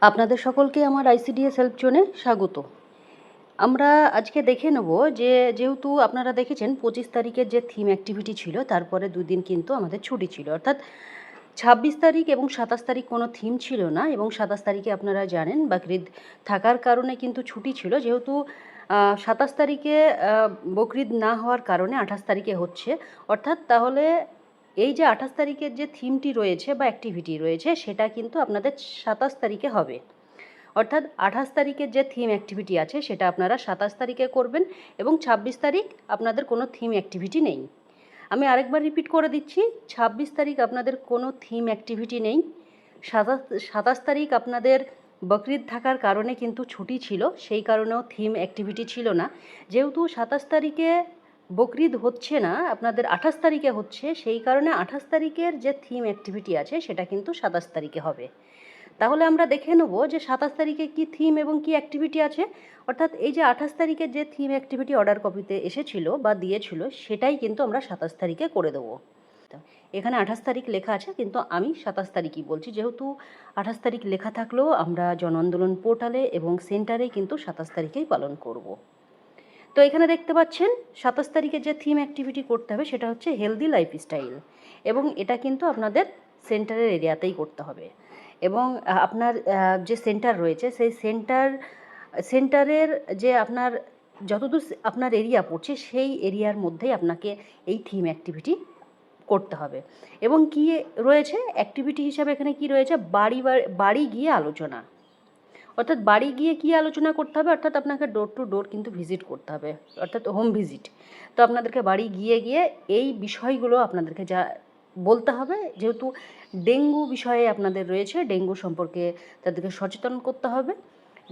আপনাদের সকলকে আমার আইসিডিএস হেল্প জোনে স্বাগত। আমরা আজকে দেখে নেব যেহেতু আপনারা দেখেছেন 25 তারিখের যে থিম অ্যাক্টিভিটি ছিল, তারপরে দুদিন কিন্তু আমাদের ছুটি ছিল, অর্থাৎ 26 তারিখ এবং 27 তারিখ কোনো থিম ছিল না, এবং 27 তারিখে আপনারা জানেন বকরিদ থাকার কারণে কিন্তু ছুটি ছিল। যেহেতু 27 তারিখে বকরিদ না হওয়ার কারণে 28 তারিখে হচ্ছে, অর্থাৎ তাহলে এই যে 28 তারিখের যে থিমটি রয়েছে বা অ্যাক্টিভিটি রয়েছে সেটা কিন্তু আপনাদের 27 তারিখে হবে। অর্থাৎ 28 তারিখের যে থিম অ্যাক্টিভিটি আছে সেটা আপনারা 27 তারিখে করবেন, এবং 26 তারিখ আপনাদের কোনো থিম অ্যাক্টিভিটি নেই। আমি আরেকবার রিপিট করে দিচ্ছি, 26 তারিখ আপনাদের কোনো থিম অ্যাক্টিভিটি নেই। 27 তারিখ আপনাদের বকরিদ থাকার কারণে কিন্তু ছুটি ছিল, সেই কারণেও থিম অ্যাক্টিভিটি ছিল না। যেহেতু 27 তারিখে বকরিদ হচ্ছে না, আপনাদের 28 তারিখে হচ্ছে, সেই কারণে 28 তারিখের যে থিম অ্যাক্টিভিটি আছে সেটা কিন্তু 27 তারিখে হবে। তাহলে আমরা দেখে নেব যে 27 তারিখে কী থিম এবং কী অ্যাক্টিভিটি আছে। অর্থাৎ এই যে 28 তারিখের যে থিম অ্যাক্টিভিটি অর্ডার কপিতে এসেছিল বা দিয়েছিল সেটাই কিন্তু আমরা 27 তারিখে করে দেবো। এখানে 28 তারিখ লেখা আছে, কিন্তু আমি 27 তারিখই বলছি, যেহেতু 28 তারিখ লেখা থাকলেও আমরা জন আন্দোলন পোর্টালে এবং সেন্টারে কিন্তু 27 তারিখেই পালন করব। তো এখানে দেখতে পাচ্ছেন 27 তারিখে যে থিম অ্যাক্টিভিটি করতে হবে সেটা হচ্ছে হেলদি লাইফস্টাইল, এবং এটা কিন্তু আপনাদের সেন্টারের এরিয়াতেই করতে হবে। এবং আপনার যে সেন্টার রয়েছে সেই সেন্টারের যে আপনার যতদূর আপনার এরিয়া পড়ছে সেই এরিয়ার মধ্যেই আপনাকে এই থিম অ্যাক্টিভিটি করতে হবে। এবং কি রয়েছে অ্যাক্টিভিটি হিসাবে, এখানে কি রয়েছে, বাড়ি গিয়ে আলোচনা। অর্থাৎ বাড়ি গিয়ে কী আলোচনা করতে হবে, অর্থাৎ আপনাকে ডোর টু ডোর কিন্তু ভিজিট করতে হবে, অর্থাৎ হোম ভিজিট। তো আপনাদেরকে বাড়ি গিয়ে গিয়ে এই বিষয়গুলো আপনাদেরকে যা বলতে হবে, যেহেতু ডেঙ্গু বিষয়ে আপনাদের রয়েছে, ডেঙ্গু সম্পর্কে তাদেরকে সচেতন করতে হবে,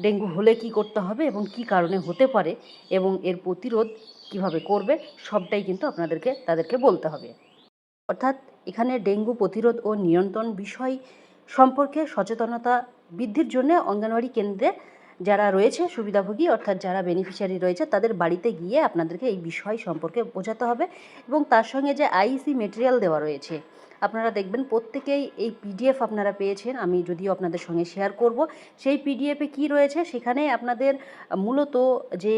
ডেঙ্গু হলে কি করতে হবে এবং কি কারণে হতে পারে এবং এর প্রতিরোধ কিভাবে করবে, সবটাই কিন্তু তাদেরকে বলতে হবে। অর্থাৎ এখানে ডেঙ্গু প্রতিরোধ ও নিয়ন্ত্রণ বিষয় সম্পর্কে সচেতনতা বৃদ্ধির জন্য অঙ্গনওয়াড়ি কেন্দ্রে যারা রয়েছে সুবিধাভোগী, অর্থাৎ যারা বেনিফিশিয়ারি রয়েছে, তাদের বাড়িতে গিয়ে আপনাদেরকে এই বিষয় সম্পর্কে বোঝাতে হবে। এবং তার সঙ্গে যে আইসি মেটেরিয়াল দেওয়া রয়েছে, আপনারা দেখবেন প্রত্যেকেই এই পিডিএফ আপনারা পেয়েছেন, আমি যদিও আপনাদের সঙ্গে শেয়ার করব। সেই পিডিএফে কি রয়েছে, সেখানে আপনাদের মূলত যে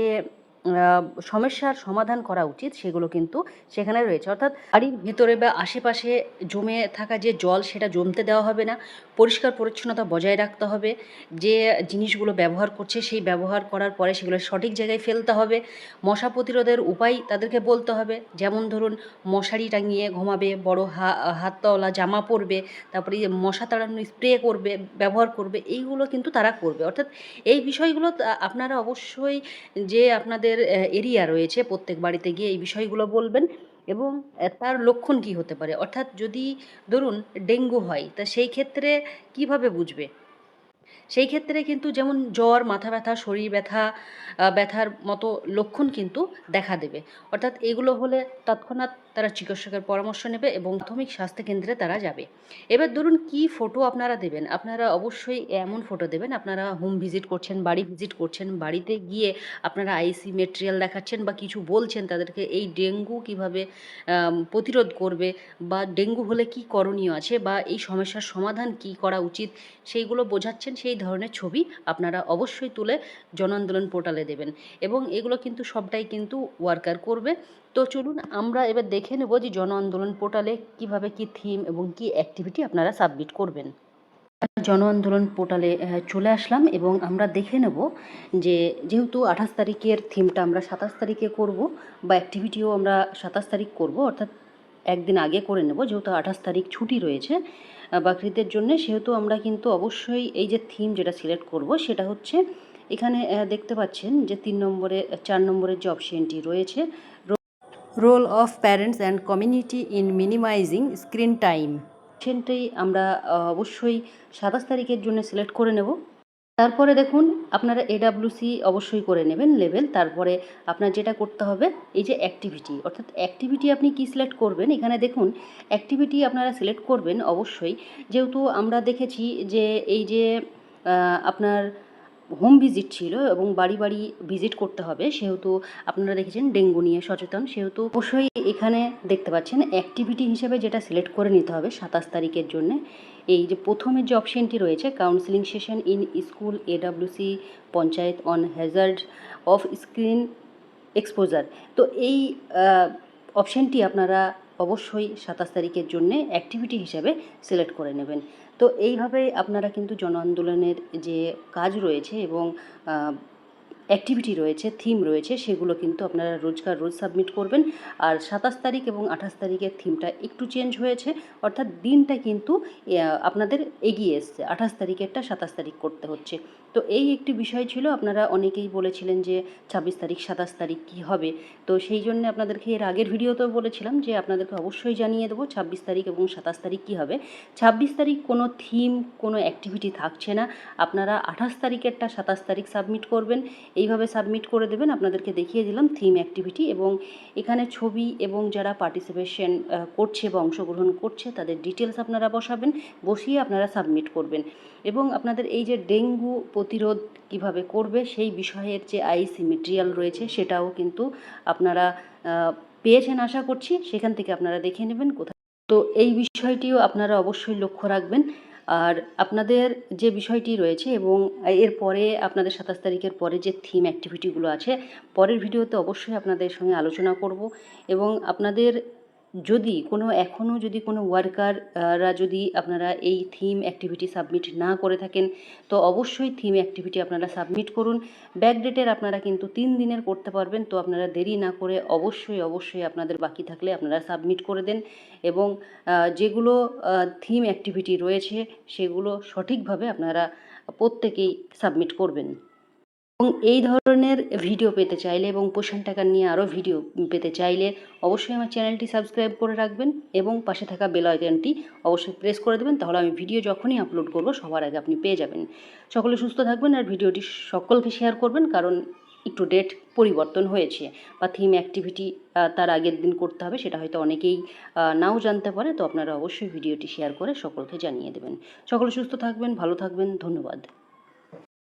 সমস্যার সমাধান করা উচিত সেগুলো কিন্তু সেখানে রয়েছে। অর্থাৎ বাড়ির ভেতরে বা আশেপাশে জমে থাকা যে জল সেটা জমতে দেওয়া হবে না, পরিষ্কার পরিচ্ছন্নতা বজায় রাখতে হবে, যে জিনিসগুলো ব্যবহার করছে সেই ব্যবহার করার পরে সেগুলো সঠিক জায়গায় ফেলতে হবে, মশা প্রতিরোধের উপায় তাদেরকে বলতে হবে, যেমন ধরুন মশারি টাঙিয়ে ঘুমাবে, বড় হাতওয়ালা জামা পরবে, তারপরে মশা তাড়ানোর স্প্রে করবে, ব্যবহার করবে, এইগুলো কিন্তু তারা করবে। অর্থাৎ এই বিষয়গুলো আপনারা অবশ্যই যে আপনাদের এরিয়া রয়েছে প্রত্যেক বাড়িতে গিয়ে এই বিষয়গুলো বলবেন। এবং তার লক্ষণ কি হতে পারে, অর্থাৎ যদি ধরুন ডেঙ্গু হয় তা সেই ক্ষেত্রে কিভাবে বুঝবে, সেই ক্ষেত্রে কিন্তু যেমন জ্বর, মাথা ব্যথা, শরীর ব্যথার মতো লক্ষণ কিন্তু দেখা দেবে। অর্থাৎ এগুলো হলে তৎক্ষণাৎ তারা চিকিৎসকের পরামর্শ নেবে এবং প্রাথমিক স্বাস্থ্যকেন্দ্রে তারা যাবে। এবার ধরুন কি ফটো আপনারা দেবেন, আপনারা অবশ্যই এমন ফটো দেবেন, আপনারা হোম ভিজিট করছেন, বাড়ি ভিজিট করছেন, বাড়িতে গিয়ে আপনারা আইসি মেটেরিয়াল দেখাচ্ছেন বা কিছু বলছেন তাদেরকে এই ডেঙ্গু কিভাবে প্রতিরোধ করবে, বা ডেঙ্গু হলে কি করণীয় আছে, বা এই সমস্যার সমাধান কি করা উচিত, সেইগুলো বোঝাচ্ছেন। সেই ধরনের ছবি আপনারা অবশ্যই তুলে জন আন্দোলন পোর্টালে দেবেন, এবং এগুলো কিন্তু সবটাই কিন্তু ওয়ার্কার করবে। তো চলুন আমরা এবার দেখে নেব যে জন আন্দোলন পোর্টালে কিভাবে কি থিম এবং কি অ্যাক্টিভিটি আপনারা সাবমিট করবেন। জন আন্দোলন পোর্টালে চলে আসলাম, এবং আমরা দেখে নেব যে যেহেতু 28 তারিখের থিমটা আমরা 27 তারিখে করব, বা অ্যাক্টিভিটিও আমরা 27 তারিখ করব, অর্থাৎ একদিন আগে করে নেব, যেহেতু 28 তারিখ ছুটি রয়েছে বকরিদের জন্য, সেহেতু আমরা কিন্তু অবশ্যই এই যে থিম যেটা সিলেক্ট করব সেটা হচ্ছে এখানে দেখতে পাচ্ছেন যে 4 নম্বরের যে অপশনটি রয়েছে, role of parents and community in minimising screen time, সেটাই আমরা অবশ্যই 27 তারিখের জন্য সিলেক্ট করে নেব। তারপরে দেখুন আপনারা এডাব্লিউসি অবশ্যই করে নেবেন লেভেল। তারপরে আপনার যেটা করতে হবে এই যে অ্যাক্টিভিটি, অর্থাৎ অ্যাক্টিভিটি আপনি কি সিলেক্ট করবেন, এখানে দেখুন অ্যাক্টিভিটি আপনারা সিলেক্ট করবেন অবশ্যই। যেহেতু আমরা দেখেছি যে এই যে আপনার হোম ভিজিট ছিল এবং বাড়ি বাড়ি ভিজিট করতে হবে, সেহেতু আপনারা দেখেছেন ডেঙ্গু নিয়ে সচেতন, সেহেতু অবশ্যই এখানে দেখতে পাচ্ছেন অ্যাক্টিভিটি হিসেবে যেটা সিলেক্ট করে নিতে হবে 27 তারিখের জন্যে, এই যে প্রথমের যে অপশানটি রয়েছে counselling session in school AWC panchayat on Hazard off screen exposure, তো এই অপশানটি আপনারা অবশ্যই 27 তারিখের জন্যে অ্যাক্টিভিটি হিসাবে সিলেক্ট করে নেবেন। তো এইভাবে আপনারা কিন্তু জন আন্দোলনের যে কাজ রয়েছে এবং অ্যাক্টিভিটি রয়েছে, থিম রয়েছে, সেগুলো কিন্তু আপনারা রোজকার রোজ সাবমিট করবেন। আর 27 তারিখ এবং 28 তারিখের থিমটা একটু চেঞ্জ হয়েছে, অর্থাৎ দিনটা কিন্তু আপনাদের এগিয়ে এসছে, 28 তারিখেরটা 27 তারিখ করতে হচ্ছে। তো এই একটি বিষয় ছিল, আপনারা অনেকেই বলেছিলেন যে 26 তারিখ 27 তারিখ কী হবে। তো সেই জন্য আপনাদেরকে এর আগের ভিডিওতেও বলেছিলাম যে আপনাদেরকে অবশ্যই জানিয়ে দেবো 26 তারিখ এবং 27 তারিখ কী হবে। 26 তারিখ কোনো থিম, কোনো অ্যাক্টিভিটি থাকছে না। আপনারা 28 তারিখেরটা 27 তারিখ সাবমিট করবেন, এইভাবে সাবমিট করে দেবেন। আপনাদেরকে দেখিয়ে দিলাম থিম অ্যাক্টিভিটি, এবং এখানে ছবি এবং যারা পার্টিসিপেশন করছে বা অংশগ্রহণ করছে তাদের ডিটেলস আপনারা বসাবেন, বসিয়ে আপনারা সাবমিট করবেন। এবং আপনাদের এই যে ডেঙ্গু প্রতিরোধ কিভাবে করবে সেই বিষয়ের যে আইসি মেটেরিয়াল রয়েছে সেটাও কিন্তু আপনারা পেয়েছেন আশা করছি, সেখান থেকে আপনারা দেখে নেবেন কোথায়। তো এই বিষয়টিও আপনারা অবশ্যই লক্ষ্য রাখবেন। আর আপনাদের যে বিষয়টি রয়েছে এবং এরপরে আপনাদের 27 তারিখের পরে যে থিম অ্যাক্টিভিটিগুলো আছে, পরের ভিডিওতে অবশ্যই আপনাদের সঙ্গে আলোচনা করব। এবং আপনাদের যদি এখনও যদি কোনো ওয়ার্কাররা যদি আপনারা এই থিম অ্যাক্টিভিটি সাবমিট না করে থাকেন, তো অবশ্যই থিম অ্যাক্টিভিটি আপনারা সাবমিট করুন। ব্যাকডেটের আপনারা কিন্তু 3 দিনের করতে পারবেন, তো আপনারা দেরি না করে অবশ্যই আপনাদের বাকি থাকলে আপনারা সাবমিট করে দেন। এবং যেগুলো থিম অ্যাক্টিভিটি রয়েছে সেগুলো সঠিকভাবে আপনারা প্রত্যেকেই সাবমিট করবেন। এবং এই ধরনের ভিডিও পেতে চাইলে এবং পোষণ টাকা নিয়ে আরও ভিডিও পেতে চাইলে অবশ্যই আমার চ্যানেলটি সাবস্ক্রাইব করে রাখবেন এবং পাশে থাকা বেল আইকনটি অবশ্যই প্রেস করে দেবেন, তাহলে আমি ভিডিও যখনই আপলোড করব সবার আগে আপনি পেয়ে যাবেন। সকলে সুস্থ থাকবেন আর ভিডিওটি সকলকে শেয়ার করবেন, কারণ একটু ডেট পরিবর্তন হয়েছে বা থিম অ্যাক্টিভিটি তার আগের দিন করতে হবে, সেটা হয়তো অনেকেই নাও জানতে পারে। তো আপনারা অবশ্যই ভিডিওটি শেয়ার করে সকলকে জানিয়ে দেবেন। সকলে সুস্থ থাকবেন, ভালো থাকবেন, ধন্যবাদ।